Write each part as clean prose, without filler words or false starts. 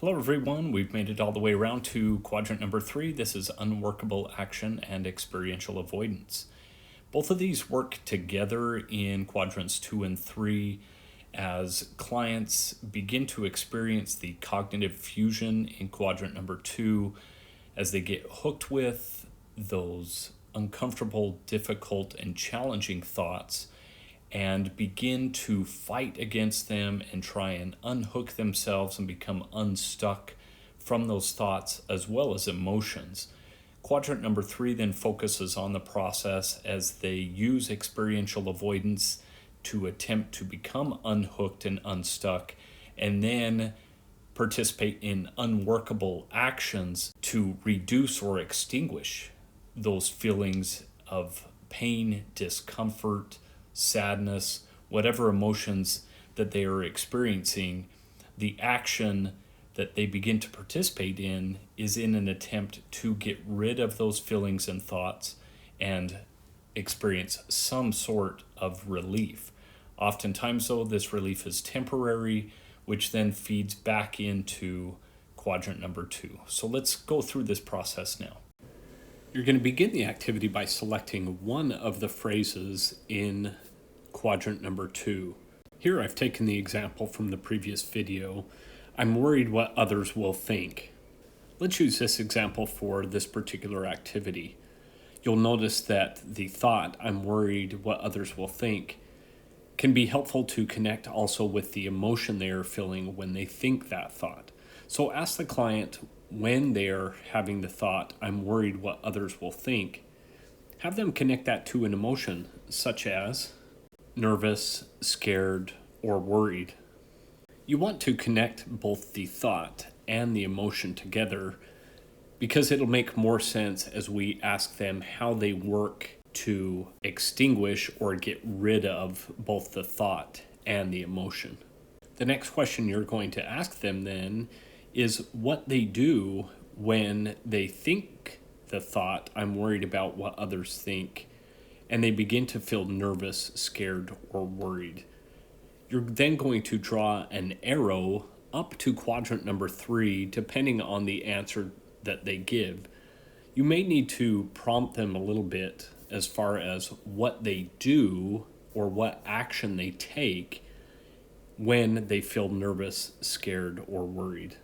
Hello everyone, we've made it all the way around to quadrant number 3. This is unworkable action and experiential avoidance. Both of these work together in quadrants 2 and 3 as clients begin to experience the cognitive fusion in quadrant number 2 as they get hooked with those uncomfortable, difficult, and challenging thoughts and begin to fight against them and try and unhook themselves and become unstuck from those thoughts as well as emotions. Quadrant number 3 then focuses on the process as they use experiential avoidance to attempt to become unhooked and unstuck, and then participate in unworkable actions to reduce or extinguish those feelings of pain, discomfort, sadness, whatever emotions that they are experiencing. The action that they begin to participate in is in an attempt to get rid of those feelings and thoughts and experience some sort of relief. Oftentimes, though, this relief is temporary, which then feeds back into quadrant number 2. So let's go through this process now. You're going to begin the activity by selecting one of the phrases in quadrant number 2. Here I've taken the example from the previous video. I'm worried what others will think. Let's use this example for this particular activity. You'll notice that the thought, I'm worried what others will think, can be helpful to connect also with the emotion they are feeling when they think that thought. So ask the client when they're having the thought, I'm worried what others will think, have them connect that to an emotion such as nervous, scared, or worried. You want to connect both the thought and the emotion together because it'll make more sense as we ask them how they work to extinguish or get rid of both the thought and the emotion. The next question you're going to ask them then is what they do when they think the thought, I'm worried about what others think, and they begin to feel nervous, scared, or worried. You're then going to draw an arrow up to quadrant number 3, depending on the answer that they give. You may need to prompt them a little bit as far as what they do or what action they take when they feel nervous, scared, or worried.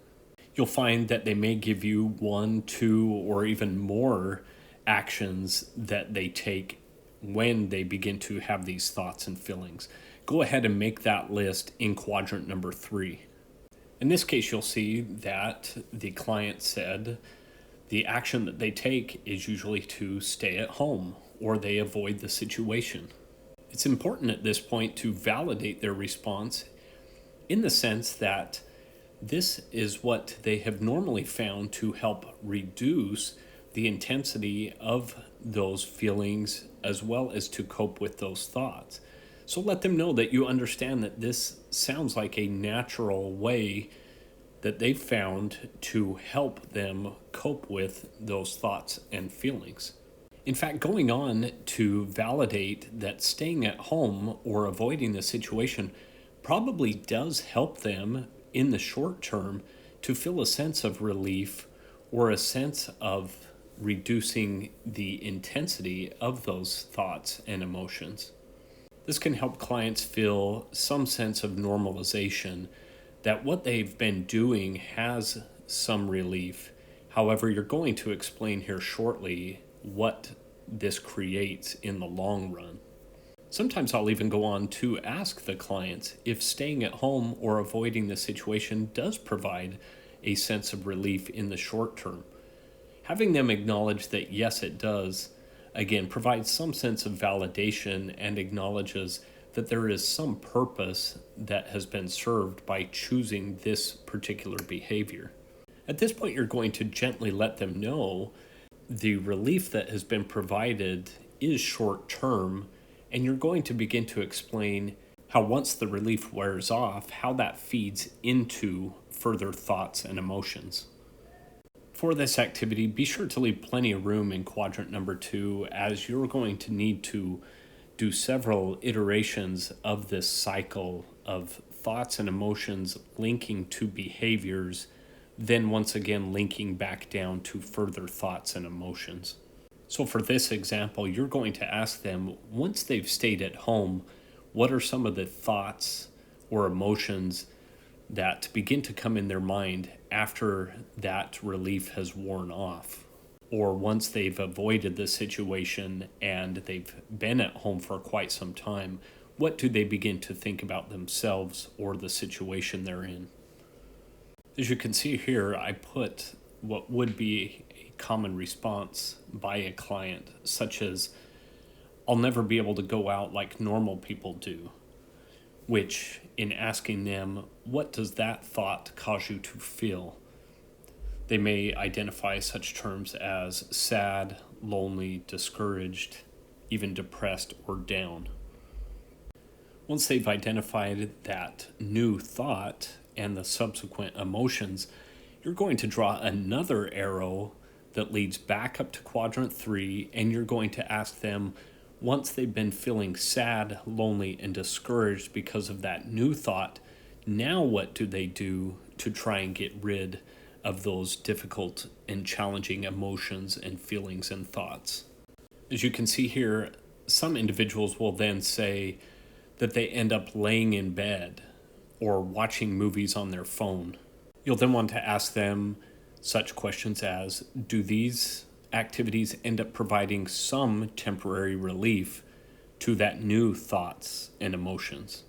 You'll find that they may give you 1, 2, or even more actions that they take when they begin to have these thoughts and feelings. Go ahead and make that list in quadrant number 3. In this case, you'll see that the client said the action that they take is usually to stay at home or they avoid the situation. It's important at this point to validate their response in the sense that this is what they have normally found to help reduce the intensity of those feelings as well as to cope with those thoughts. So let them know that you understand that this sounds like a natural way that they've found to help them cope with those thoughts and feelings. In fact, going on to validate that staying at home or avoiding the situation probably does help them in the short term to feel a sense of relief or a sense of reducing the intensity of those thoughts and emotions. This can help clients feel some sense of normalization, that what they've been doing has some relief. However, you're going to explain here shortly what this creates in the long run. Sometimes I'll even go on to ask the clients if staying at home or avoiding the situation does provide a sense of relief in the short term. Having them acknowledge that yes, it does, again, provides some sense of validation and acknowledges that there is some purpose that has been served by choosing this particular behavior. At this point, you're going to gently let them know the relief that has been provided is short term, and you're going to begin to explain how once the relief wears off, how that feeds into further thoughts and emotions. For this activity, be sure to leave plenty of room in quadrant number 2 as you're going to need to do several iterations of this cycle of thoughts and emotions linking to behaviors then once again linking back down to further thoughts and emotions. So for this example, you're going to ask them, once they've stayed at home, what are some of the thoughts or emotions that begin to come in their mind after that relief has worn off? Or once they've avoided the situation and they've been at home for quite some time, what do they begin to think about themselves or the situation they're in? As you can see here, I put what would be a common response by a client, such as, I'll never be able to go out like normal people do, which in asking them, what does that thought cause you to feel? They may identify such terms as sad, lonely, discouraged, even depressed or down. Once they've identified that new thought and the subsequent emotions, you're going to draw another arrow that leads back up to quadrant 3, and you're going to ask them, once they've been feeling sad, lonely, and discouraged because of that new thought, now what do they do to try and get rid of those difficult and challenging emotions and feelings and thoughts? As you can see here, some individuals will then say that they end up laying in bed or watching movies on their phone. You'll then want to ask them such questions as, do these activities end up providing some temporary relief to that new thoughts and emotions?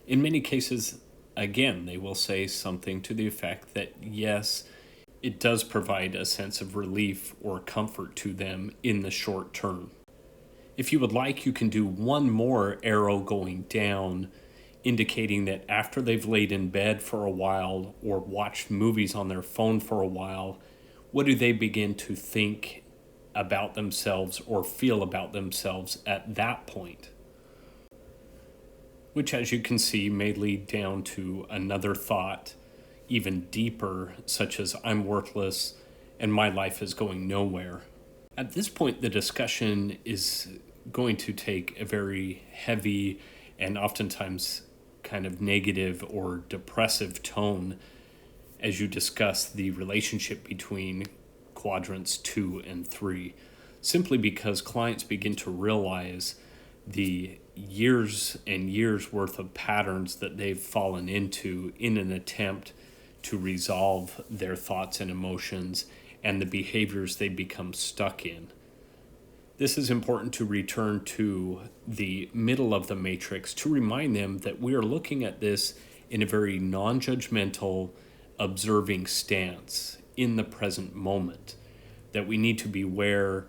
In many cases, again, they will say something to the effect that yes, it does provide a sense of relief or comfort to them in the short term. If you would like, you can do one more arrow going down, indicating that after they've laid in bed for a while or watched movies on their phone for a while, what do they begin to think about themselves or feel about themselves at that point? Which, as you can see, may lead down to another thought, even deeper, such as, I'm worthless and my life is going nowhere. At this point, the discussion is going to take a very heavy and oftentimes kind of negative or depressive tone as you discuss the relationship between quadrants 2 and 3, simply because clients begin to realize the years and years worth of patterns that they've fallen into in an attempt to resolve their thoughts and emotions and the behaviors they become stuck in. This is important to return to the middle of the matrix to remind them that we are looking at this in a very non-judgmental, observing stance in the present moment, that we need to be aware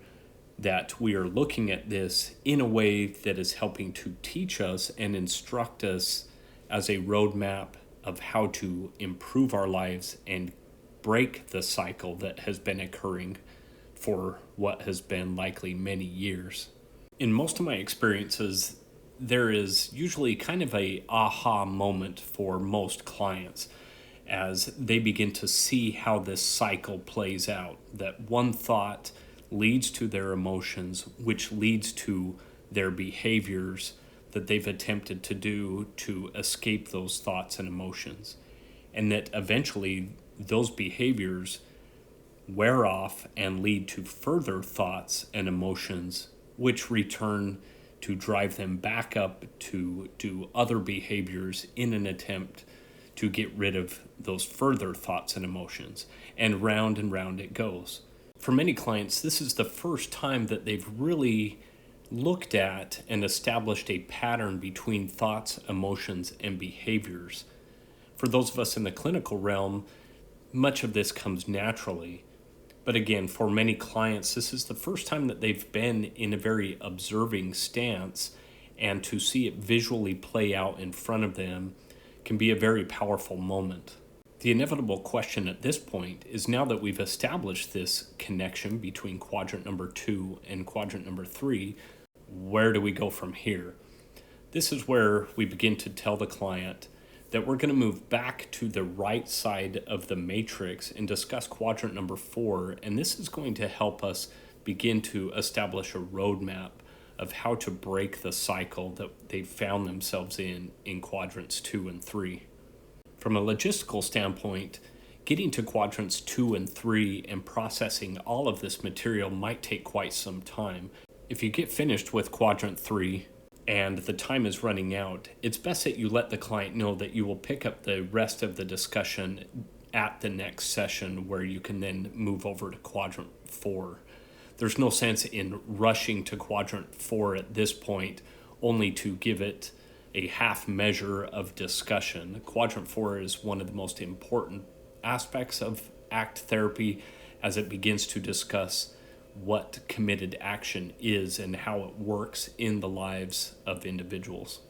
that we are looking at this in a way that is helping to teach us and instruct us as a roadmap of how to improve our lives and break the cycle that has been occurring for what has been likely many years. In most of my experiences, there is usually kind of a aha moment for most clients as they begin to see how this cycle plays out, that one thought leads to their emotions, which leads to their behaviors that they've attempted to do to escape those thoughts and emotions, and that eventually those behaviors wear off and lead to further thoughts and emotions, which return to drive them back up to do other behaviors in an attempt to get rid of those further thoughts and emotions. And round it goes. For many clients, this is the first time that they've really looked at and established a pattern between thoughts, emotions, and behaviors. For those of us in the clinical realm, much of this comes naturally. But again, for many clients, this is the first time that they've been in a very observing stance, and to see it visually play out in front of them can be a very powerful moment. The inevitable question at this point is, now that we've established this connection between quadrant number 2 and quadrant number 3, where do we go from here? This is where we begin to tell the client that we're going to move back to the right side of the matrix and discuss quadrant number 4, and this is going to help us begin to establish a roadmap of how to break the cycle that they've found themselves in quadrants 2 and 3. From a logistical standpoint, Getting to quadrants 2 and 3 and processing all of this material might take quite some time. If you get finished with quadrant 3 and the time is running out, it's best that you let the client know that you will pick up the rest of the discussion at the next session, where you can then move over to quadrant 4. There's no sense in rushing to quadrant 4 at this point, only to give it a half measure of discussion. Quadrant 4 is one of the most important aspects of ACT therapy, as it begins to discuss what committed action is and how it works in the lives of individuals.